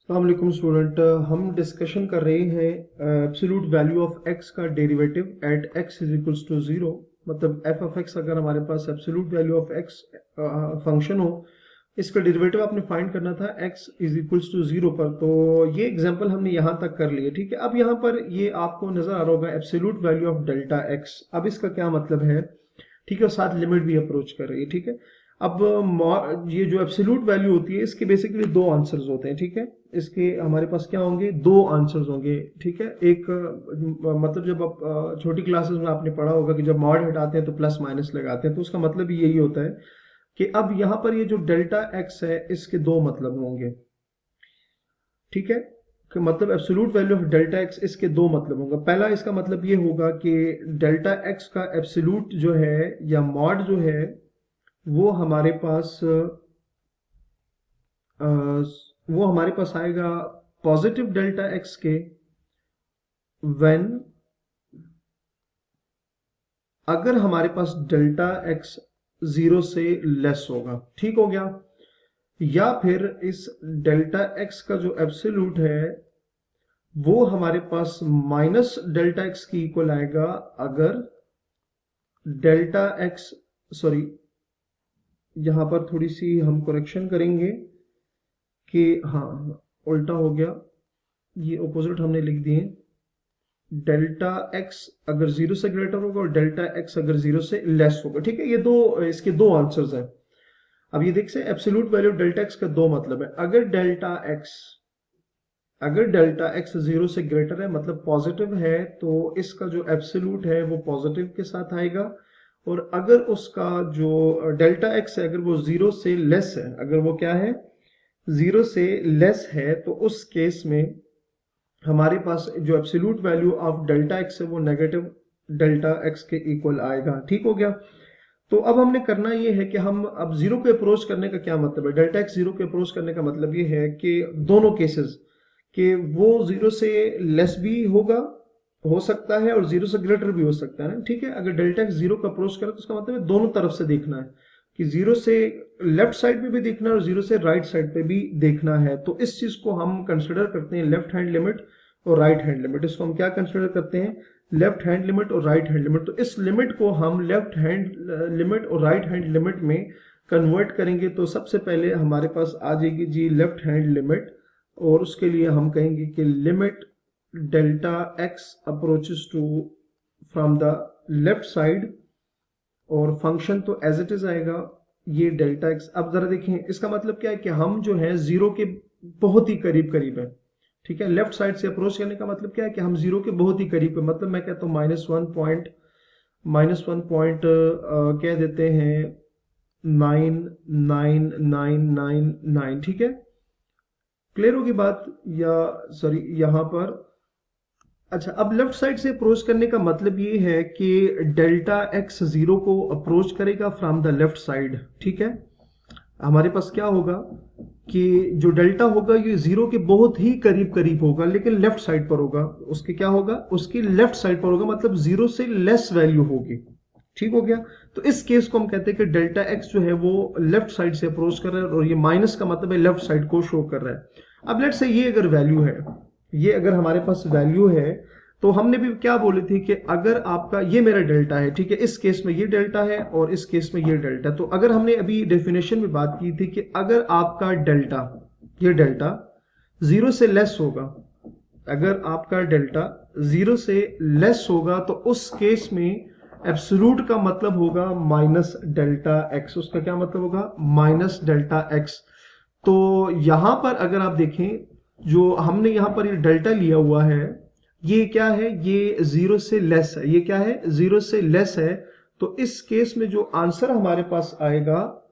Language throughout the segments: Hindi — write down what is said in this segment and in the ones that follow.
अस्सलाम वालेकुम स्टूडेंट। हम डिस्कशन कर रहे हैं एब्सोल्यूट वैल्यू ऑफ एक्स का derivative at X is equals to zero. मतलब एफ ऑफ एक्स अगर हमारे पास absolute value of X function हो, इसका डेरिवेटिव आपने फाइंड करना था X is equals to zero पर। तो ये एग्जांपल हमने यहाँ तक कर लिया, ठीक है। अब यहाँ पर ये आपको नजर आ रहा होगा absolute value of delta x. अब इसका क्या मतलब है, ठीक है, और साथ लिमिट भी अप्रोच कर रही है, ठीक है। अब ये जो एब्सोल्यूट वैल्यू होती है इसके बेसिकली दो आंसर्स होते हैं, ठीक है। इसके हमारे पास क्या होंगे, दो आंसर्स होंगे, ठीक है। एक मतलब जब आप छोटी क्लासेस में आपने पढ़ा होगा कि जब मॉड हटाते हैं तो प्लस माइनस लगाते हैं, तो उसका मतलब भी यही होता है कि अब यहाँ पर ये जो डेल्टा एक्स है इसके दो मतलब होंगे, ठीक है। कि मतलब absolute value of delta x, इसके दो मतलब होंगे। पहला इसका मतलब ये होगा कि डेल्टा एक्स का एब्सोल्यूट जो है या मॉड जो है वो हमारे पास आएगा पॉजिटिव डेल्टा एक्स के व्हेन, अगर हमारे पास डेल्टा एक्स जीरो से लेस होगा, ठीक हो गया। या फिर इस डेल्टा एक्स का जो एब्सोल्यूट है वो हमारे पास माइनस डेल्टा एक्स की इक्वल आएगा अगर डेल्टा एक्स, सॉरी यहां पर थोड़ी सी हम करेक्शन करेंगे कि हाँ उल्टा हो गया, ये ऑपोजिट हमने लिख दिए। डेल्टा एक्स अगर जीरो से ग्रेटर होगा और डेल्टा एक्स अगर जीरो से लेस होगा, ठीक है। ये दो, इसके दो आंसर्स हैं। अब ये देख से एब्सोल्यूट वैल्यू डेल्टा एक्स का दो मतलब है। अगर डेल्टा एक्स जीरो से ग्रेटर है मतलब पॉजिटिव है, तो इसका जो एब्सोल्यूट है वो पॉजिटिव के साथ आएगा। और अगर उसका जो डेल्टा एक्स है अगर वो जीरो से लेस है, अगर वो क्या है, जीरो से लेस है, तो उस केस में हमारे पास जो absolute value of delta x है वो नेगेटिव डेल्टा एक्स के इक्वल आएगा, ठीक हो गया। तो अब हमने करना ये है कि हम अब जीरो को अप्रोच करने का क्या मतलब है, डेल्टा एक्स जीरो को अप्रोच करने का मतलब ये है कि दोनों केसेस कि वो जीरो से लेस भी होगा, हो सकता है, और जीरो से ग्रेटर भी हो सकता है ना, ठीक है। अगर डेल्टा एक्स जीरो का अप्रोच करे तो उसका मतलब है दोनों तरफ से देखना है कि जीरो से लेफ्ट साइड पे भी देखना है और जीरो से राइट साइड पे भी देखना है। तो इस चीज को हम कंसिडर करते हैं लेफ्ट हैंड लिमिट और राइट हैंड लिमिट। इसको हम क्या कंसिडर करते हैं, लेफ्ट हैंड लिमिट और राइट हैंड लिमिट। तो इस लिमिट को हम लेफ्ट हैंड लिमिट और राइट हैंड लिमिट में कन्वर्ट करेंगे। तो सबसे पहले हमारे पास आ जाएगी जी लेफ्ट हैंड लिमिट, और उसके लिए हम कहेंगे कि limit delta x approaches to from the left side, और फंक्शन तो एज इट इज आएगा ये डेल्टा एक्स। अब जरा देखें इसका मतलब क्या है कि हम जो है जीरो के बहुत ही करीब करीब है, ठीक है। लेफ्ट साइड से अप्रोच करने का मतलब क्या है कि हम जीरो के बहुत ही करीब है। मतलब मैं कहता हूँ माइनस वन पॉइंट कह देते हैं 99999, ठीक है। क्लियर होगी बात, या सॉरी यहाँ पर। अच्छा, अब लेफ्ट साइड से अप्रोच करने का मतलब ये है कि डेल्टा एक्स जीरो को अप्रोच करेगा फ्रॉम द लेफ्ट साइड, ठीक है। हमारे पास क्या होगा कि जो डेल्टा होगा ये जीरो के बहुत ही करीब करीब होगा, लेकिन लेफ्ट साइड पर होगा। उसके क्या होगा, उसकी लेफ्ट साइड पर होगा, मतलब जीरो से लेस वैल्यू होगी, ठीक हो गया। तो इस केस को हम कहते हैं कि डेल्टा एक्स जो है वो लेफ्ट साइड से अप्रोच कर रहा है, और ये माइनस का मतलब है लेफ्ट साइड को शो कर रहा है। अब लेट्स से ये अगर वैल्यू है, ये अगर हमारे पास वैल्यू है, तो हमने भी क्या बोले थे कि अगर आपका ये मेरा डेल्टा है, ठीक है, इस केस में ये डेल्टा है और इस केस में ये डेल्टा। तो अगर हमने अभी डेफिनेशन में बात की थी कि अगर आपका डेल्टा, ये डेल्टा जीरो से लेस होगा, अगर आपका डेल्टा जीरो से लेस होगा, तो उस केस में एब्सोल्यूट का मतलब होगा माइनस डेल्टा एक्स। उसका क्या मतलब होगा, माइनस डेल्टा एक्स। तो यहां पर अगर आप देखें, जो हमने यहां पर ये डेल्टा लिया हुआ है ये क्या है, ये जीरो से लेस है। ये क्या है, जीरो से लेस है। तो इस केस में जो आंसर हमारे पास आएगा,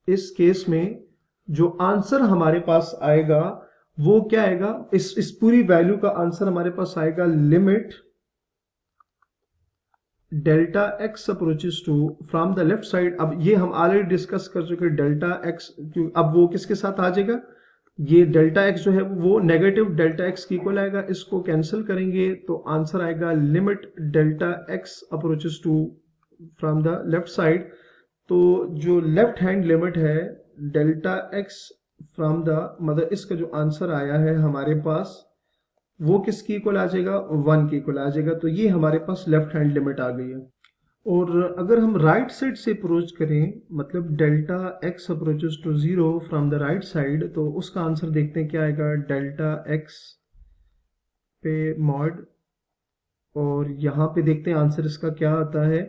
इस केस में जो आंसर हमारे पास आएगा वो क्या आएगा, इस पूरी वैल्यू का आंसर हमारे पास आएगा limit delta x approaches to from the left side. अब ये हम ऑलरेडी डिस्कस कर चुके हैं डेल्टा एक्स, अब वो किसके साथ आ जाएगा, ये डेल्टा एक्स जो है वो नेगेटिव डेल्टा एक्स की इक्वल आएगा। इसको कैंसिल करेंगे तो आंसर आएगा limit delta x approaches to from the left side. तो जो लेफ्ट हैंड लिमिट है डेल्टा एक्स फ्रॉम द, मतलब इसका जो आंसर आया है हमारे पास वो किसकी इक्वल आ जाएगा, 1 के इक्वल आ जाएगा। तो ये हमारे पास लेफ्ट हैंड लिमिट आ गई है। और अगर हम राइट साइड से अप्रोच करें, मतलब delta x approaches to 0 from the right side, तो उसका आंसर देखते हैं क्या आएगा, डेल्टा एक्स पे मॉड, और यहाँ पे देखते हैं आंसर इसका क्या आता है।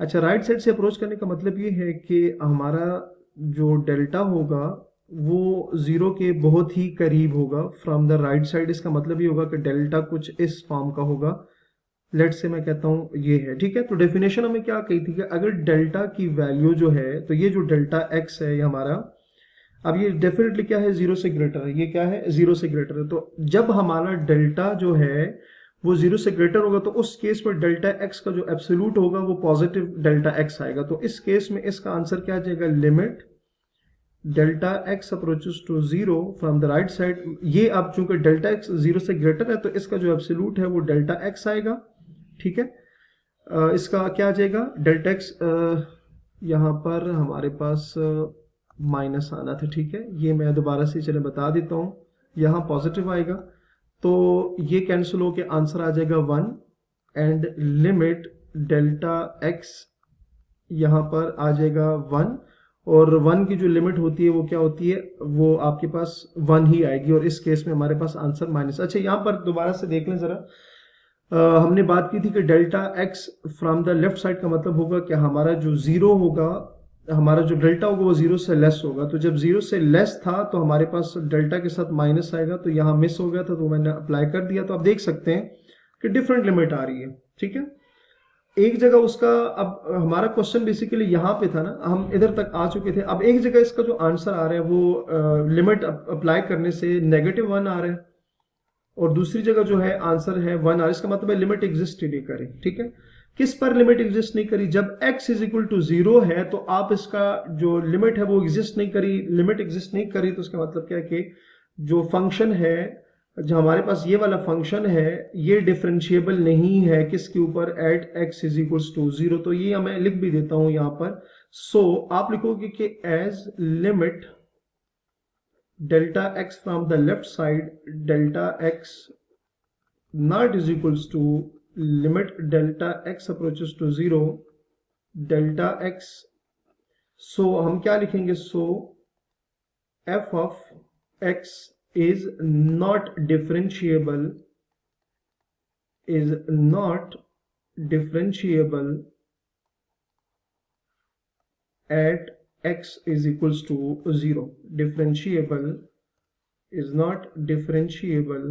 अच्छा, राइट साइड से अप्रोच करने का मतलब ये है कि हमारा जो डेल्टा होगा वो 0 के बहुत ही करीब होगा फ्रॉम द राइट साइड। इसका मतलब ये होगा कि डेल्टा कुछ इस फॉर्म का होगा। लेट से मैं कहता हूँ ये है, ठीक है। तो डेफिनेशन हमें क्या कही थी कि अगर डेल्टा की वैल्यू जो है, तो ये जो डेल्टा एक्स है ये हमारा, अब ये डेफिनेटली क्या है, 0 से ग्रेटर है। ये क्या है, 0 से ग्रेटर है। तो जब हमारा डेल्टा जो है वो 0 से ग्रेटर होगा तो उस केस में डेल्टा एक्स का जो एब्सोल्यूट होगा वो पॉजिटिव डेल्टा एक्स आएगा। तो इस केस में इसका आंसर क्या आ जाएगा, limit delta x approaches to 0 from the right side. ये अब चूंकि डेल्टा एक्स 0 से ग्रेटर है तो इसका जो एब्सोल्यूट है वो डेल्टा एक्स आएगा, ठीक है। इसका क्या आ जाएगा, डेल्टा एक्स, यहाँ पर हमारे पास माइनस आना था, ठीक है। ये मैं दोबारा से चले बता देता हूँ, यहाँ पॉजिटिव आएगा तो ये कैंसिल होके आंसर आ जाएगा 1 एंड लिमिट डेल्टा एक्स यहाँ पर आ जाएगा 1, और 1 की जो लिमिट होती है वो क्या होती है, वो आपके पास 1 ही आएगी, और इस केस में हमारे पास आंसर माइनस। अच्छा, यहाँ पर दोबारा से देख लें जरा। हमने बात की थी कि delta x from the left side का मतलब होगा कि हमारा जो 0 होगा, हमारा जो डेल्टा होगा वो 0 से लेस होगा। तो जब 0 से लेस था तो हमारे पास डेल्टा के साथ माइनस आएगा, तो यहाँ मिस हो गया था तो मैंने अप्लाई कर दिया। तो आप देख सकते हैं कि डिफरेंट लिमिट आ रही है, ठीक है। एक जगह उसका, अब हमारा क्वेश्चन बेसिकली यहाँ पे था ना, हम इधर तक आ चुके थे। अब एक जगह इसका जो आंसर आ रहा है वो लिमिट अप्लाई करने से -1 आ रहा है, और दूसरी जगह जो है आंसर है 1 आ रहा है। इसका मतलब है लिमिट एग्जिस्ट ही नहीं करे, ठीक है। किस पर लिमिट एग्जिस्ट नहीं करी, जब x इज इक्वल टू 0 है तो आप इसका जो लिमिट है वो एग्जिस्ट नहीं करी, लिमिट एग्जिस्ट नहीं करी। तो इसका मतलब क्या है कि जो फंक्शन है, जो हमारे पास ये वाला फंक्शन है, ये डिफरेंशिएबल नहीं है किसके ऊपर, at x is equal to 0। तो ये मैं लिख भी देता हूं यहां पर। सो आप लिखोगे कि age limit delta x from the left side, delta x not is equals to limit delta x approaches to 0, delta x। so हम क्या लिखेंगे, so f of x is not differentiable, is not differentiable at x is equals to 0, differentiable is not differentiable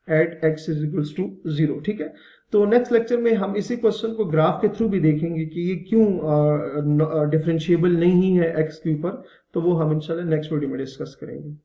at x is equals to 0, ठीक है। तो नेक्स्ट लेक्चर में हम इसी क्वेश्चन को ग्राफ के थ्रू भी देखेंगे कि ये क्यों डिफरेंशिएबल नहीं है x के ऊपर। तो वो हम इंशाल्लाह नेक्स्ट वीडियो में डिस्कस करेंगे।